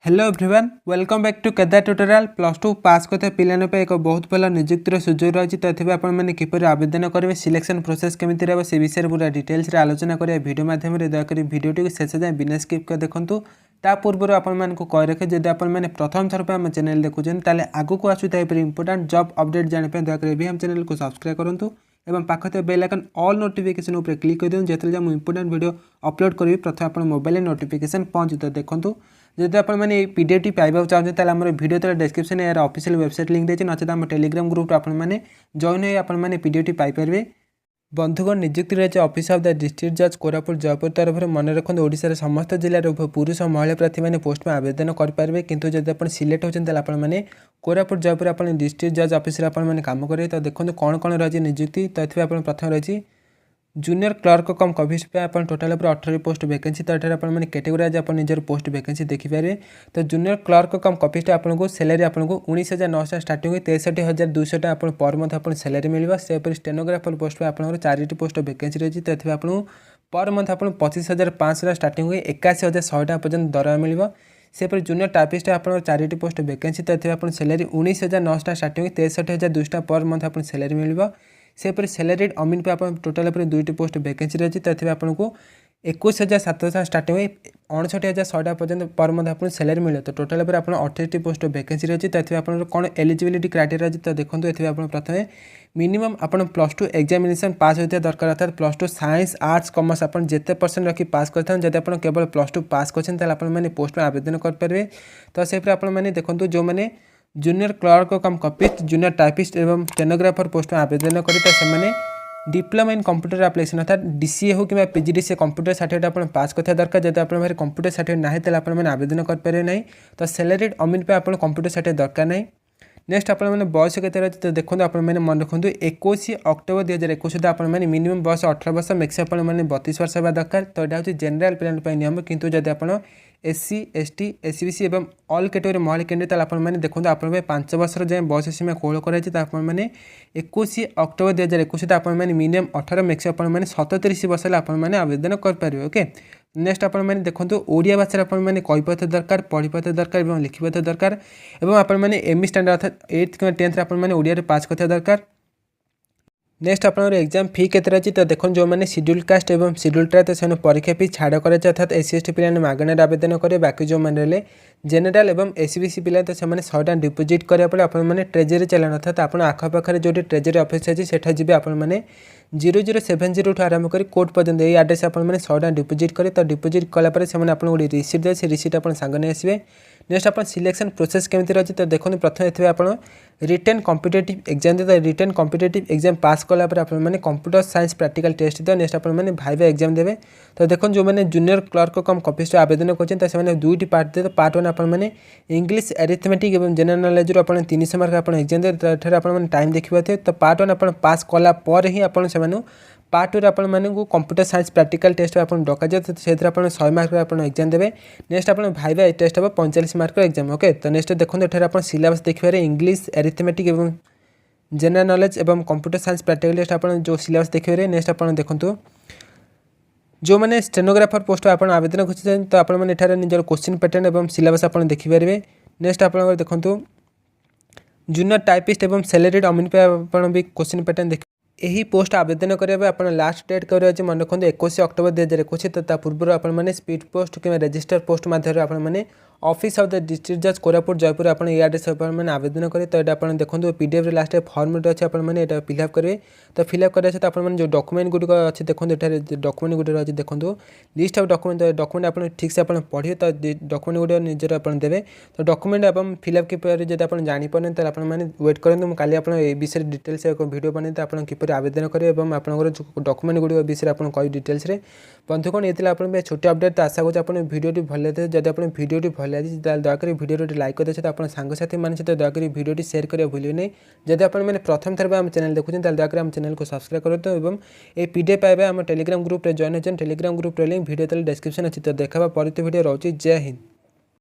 Hello everyone welcome back to Kedar tutorial plus two pass करते पिलान एक बहुत भल निजुक्तिर सुजोग रही तो आपने किपर आवेदन करेंगे सिलेक्शन प्रोसेस केमी रहा से विषय पूरा डिटेल्स आलोचना करेंगे वीडियो माध्यम दयाकोरी भिडियो शेष जाए बिना स्किप कर देखूँ ता पूर्व आपको कही रखे जब आपने प्रथम थर पर आम चैनल देखुं आगू आसूता इंपोर्टाट जॉब अपडेट जानापी दयाकोरी भी हम चैनल को सब्सक्राइब करूँ एवं पाखते बेल आइकन ऑल नोटिफिकेशन उपर क्लिक कर दिखाँ जो मुझे इंपोर्टाट वीडियो अपलोड करी प्रथम आप मोबाइल नोटिफिकेशन पहुँच तो देखूँ जब आपने पीडीएफ पाइबा चाहते हैं आम वीडियो तले डिस्क्रिप्शन यार ऑफिशियल वेबसाइट लिंक देती नचेत आम टेलीग्राम ग्रुप आपने जॉइन हो आपने पीडीएफ पाइपर बंधुगण नियुक्ति रही ऑफिस ऑफ द डिस्ट्रिक्ट जज कोरापुट जयपुर तरफ मन रखते ओडिशार समस्त जिले पुरुष और महिला प्रार्थी मैंने पोस्ट में आवेदन करेंगे किंतु जब आप सिलेक्ट होते आपने कोरापुट जयपुर आप डिस्ट्रिक्ट जज ऑफिस आपने काम करेंगे तो देखो कौन कौन रही नियुक्ति तो ये प्रथम रही जूनियर क्लर्क कम कभिस्ट पे आप टोटाल 18 पोस्ट वैकेंसी तो ये आपने कैटेगोराइज आप निजर पोस्ट वैकेंसी देखिपारे तो जूनियर क्लर्क कम कभिस्ट आपको सैलरी आपको 19,900 स्टार्टिंग 63,200 आप पर मंथ आप सैलरी मिले से स्टेनोग्राफर पोस्ट पे आपको 4 पोस्ट वैकेंसी रही तो ये आपको पर मंथ आप 25,500 स्टार्टिंग 81,100 पर्यटन दरमा मिले सेपरी जूनियर टाइपिस्ट आप 4 पोस्ट वैकेंसी तो ये आप सैलरी 19,900 स्टार्टिंग 63,200 पर मंथ आप सैलरी मिले सेपरी सैलरी अमीन पे आप टोटाल 2 पोस्ट वैकेंसी रही तो ये आपको 21,700 स्टार्टिंग 59,100 पर्यटन पर मंथ आप सैलरी मिले तो टोटाल पर आप 28 पोस्ट वैकेंसी रही तो ये आप कौन एलिजिबिलिटी क्राइटेरिया तो देखो ये आप प्रथम मिनिमम आप +2 एग्जामिनेशन पास होता दरकार अर्थात +2 साइंस आर्ट्स कॉमर्स आप जिते परसेंट रखी पास करते जब आप केवल +2 पास कर पोस्ट में आवेदन करेंगे तो से आपने देखो जो मैंने junior clerk cum copyist junior typist एवं स्टेनोग्राफर पोस्ट में आवेदन करें डिप्लोमा इन कंप्यूटर एप्लिकेशन अर्थात डीसीए हो कि पीजीडीसीए कंप्यूटर सर्टिफिकेट आप पास करता दरकार जब आप कंप्यूटर सर्टिफिकेट ना तो आपने आवेदन करेंगे ना तो सैलरी अमीन पे आप कंप्यूटर सर्टिफिकेट दरकार नहीं नेक्स्ट आपने बयस के तो देखो आपने मन रखुद 21 अक्टोबर 2021 सुधा आपने मिनिमम बयस 18 वर्ष मैक्सिमम आपने 32 वर्ष होगा दरकार तो यहाँ हूँ जेनराल पिला नियम किंतु जब आप एससी एसटी एससीबीसी एवं ऑल कैटेगरी महिला कैंडिडेट आपने देखो आप 5 वर्ष जाए बयस सीमा कोहल कराने 21 अक्टोबर 2021 सुधा आपने मिनिमम 18 मैक्सिमम आपने 37 वर्ष आपने आवेदन करेंगे ओके नेक्स्ट आपने देखो ओडिया भाषा आपने कहीपथ दरकार पढ़ीपथ दरकार और लिखिपथ दरकार और आपने एमई स्टैंडर्ड अर्थात 8th कि 10th आपने ओडिया पास करता दरकार नेक्स्ट आपन एग्जाम फी केते रही तो देखो जो मैंने शेड्यूल कास्ट और शेड्यूल ट्राइब तो परीक्षा फी छाड़ कर अर्थात एससी एसटी पिला मागणार आवेदन करेंगे बाकी जो मैंने जेनेल और एससीबीसी पिला तो 100 टଙ୍କା डिपोजिट करा पड़े आपने ट्रेजरी चलान अर्थात आप आखपाखे जो ट्रेजरी ऑफिस अच्छी सेठा जी आपने 0070 ठू आरंभ कर कोर्ट पर्यटन ये आड्रेस आपने 100 टଙ୍କା डिपोजिट करें तो डिपोजिट कलापर से आपको गोटे रिसीट दे से रिसीट आप सांगे आसवे नेक्स्ट आप सिलेक्शन प्रोसेस केमी रही तो देखो प्रथम ये आप रिटेन कॉम्पिटिटिव एग्जाम दे रिटेन कॉम्पिटिटिव एग्जाम पास कलापर आपने कंप्यूटर साइंस प्रैक्टिकल टेस्ट दे नेक्स्ट आपने भाइवा एग्जाम देवे तो देखो जो मैंने जूनियर क्लर्क कम कपिस्ट आवेदन कर दुईटी पार्ट दे तो पार्ट 1 आपने इंग्लिश एरिथमेटिक और जनरल नॉलेज रो 300 मार्क आप एग्जाम दे तो आपने टाइम देखिए तो पार्ट 1 आप पास कलापर ही आप पार्ट 2 आपको कंप्यूटर साइंस प्रैक्टिकल टेस्ट आप डक जाए तो से 100 मार्क आप एग्जाम देवे नेक्स्ट आप भाइवा टेस्ट हम 45 मार्क एग्जाम ओके तो नेक्स्ट देखो ये आप सिलेबस देखिए इंग्लिश एरिथमेटिक और जनरल नॉलेज और कंप्यूटर साइंस प्रैक्टिकल टेस्ट आप जो सिलेबस देखिए नेक्स्ट आप देखो जो मैंने स्टेनोग्राफर पोस्ट आप आवेदन कर तो आपने निजर क्वेश्चन पैटर्न और सिलेबस आप देखिपारे नेक्स्ट आप देखो जूनियर टाइपिस्ट और सैलरी अमीन पे आप भी क्वेश्चन पैटर्न देख यही पोस्ट आवेदन करेंगे आप लास्ट डेट कर मन रखते 21 अक्टोबर 2021 तो पूर्व आपने स्पीड पोस्ट कि रजिस्टर पोस्ट माध्यम आपने ऑफिस ऑफ द डिस्ट्रिक्ट जज कोरापुट जयपुर आपने ये आड्रेस आपने आवेदन करें तो ये आप देखो पीडीएफ लास्ट फॉर्म अच्छे आपने फिलअप करेंगे तो फिलअप कराया सहित आपने जो डॉक्यूमेंट गुड़िक अच्छे देखो ये डॉक्यूमेंट गुड़ी रही देखो लिस्ट ऑफ डॉक्यूमेंट आप ठीक से पढ़े तो डॉक्यूमेंट गुड़ी निजर आप देवे तो डॉक्यूमेंट आप फिलअप किपर जब आप जापर तो आपने वेट करूँ काली आप विषय डिटेल्स एक वीडियो बने तो आप किपर आवेदन करेंगे और आपंकर जो डॉक्यूमेंट गुड़ी विषय आप कही डिटेल्स बंधुगण ये आप छोटे अपडेट तो आशा करूँ आप वीडियो भल लगे जब आप वीडियो भल लगी दयाकोरी वीडियो लाइक करते तो आप सांगसाथी मान सहित दयाकोरी वीडियो शेयर करा भूलिए नहीं जब आपने प्रथम थर आम चैनल देखुं दयाकोरी आम चैनल को सब्सक्राइब करूँ और ये पीडीएफ पाइबा आम टेलीग्राम ग्रुप रे जॉइन होते टेलीग्राम ग्रुप लिंक वीडियो तले डिस्क्रिप्शन अच्छी तो देखा परवर्ती वीडियो रोचे जय हिंद।